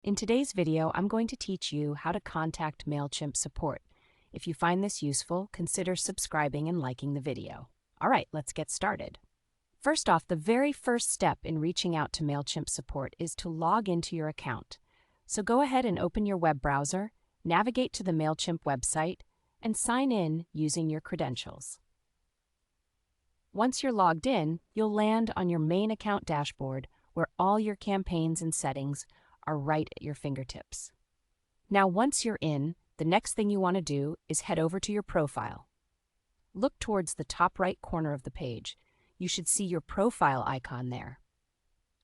In today's video, I'm going to teach you how to contact Mailchimp support. If you find this useful, consider subscribing and liking the video. All right, let's get started. First off, the very first step in reaching out to Mailchimp support is to log into your account. So go ahead and open your web browser, navigate to the Mailchimp website, and sign in using your credentials. Once you're logged in, you'll land on your main account dashboard where all your campaigns and settings are right at your fingertips. Now, once you're in, the next thing you want to do is head over to your profile. Look towards the top right corner of the page. You should see your profile icon there.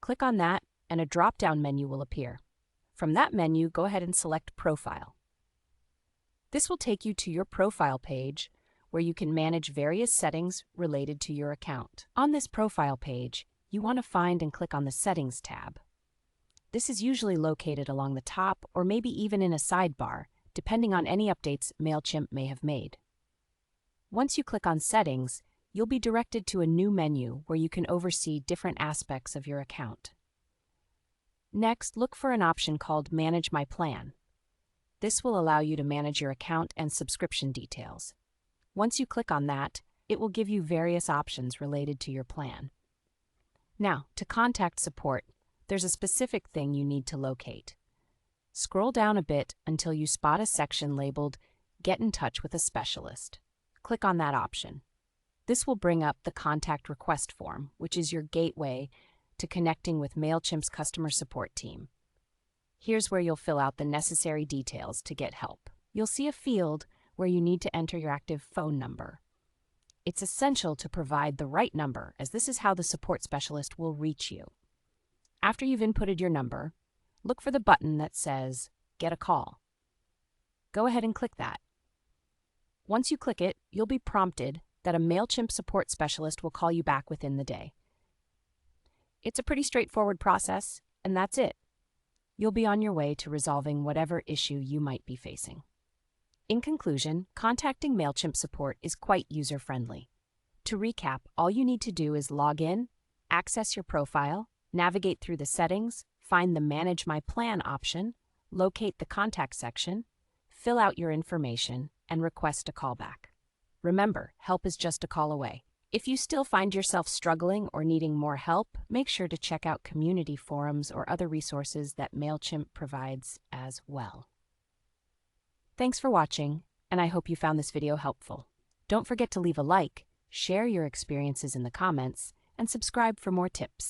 Click on that and a drop-down menu will appear. From that menu, go ahead and select Profile. This will take you to your profile page where you can manage various settings related to your account. On this profile page, you want to find and click on the Settings tab. This is usually located along the top or maybe even in a sidebar, depending on any updates Mailchimp may have made. Once you click on Settings, you'll be directed to a new menu where you can oversee different aspects of your account. Next, look for an option called Manage My Plan. This will allow you to manage your account and subscription details. Once you click on that, it will give you various options related to your plan. Now, to contact support, there's a specific thing you need to locate. Scroll down a bit until you spot a section labeled Get in Touch with a Specialist. Click on that option. This will bring up the Contact Request form, which is your gateway to connecting with Mailchimp's customer support team. Here's where you'll fill out the necessary details to get help. You'll see a field where you need to enter your active phone number. It's essential to provide the right number, as this is how the support specialist will reach you. After you've inputted your number, look for the button that says Get a Call. Go ahead and click that. Once you click it, you'll be prompted that a Mailchimp support specialist will call you back within the day. It's a pretty straightforward process, and that's it. You'll be on your way to resolving whatever issue you might be facing. In conclusion, contacting Mailchimp support is quite user-friendly. To recap, all you need to do is log in, access your profile, navigate through the settings, find the Manage My Plan option, locate the contact section, fill out your information, and request a callback. Remember, help is just a call away. If you still find yourself struggling or needing more help, make sure to check out community forums or other resources that Mailchimp provides as well. Thanks for watching, and I hope you found this video helpful. Don't forget to leave a like, share your experiences in the comments, and subscribe for more tips.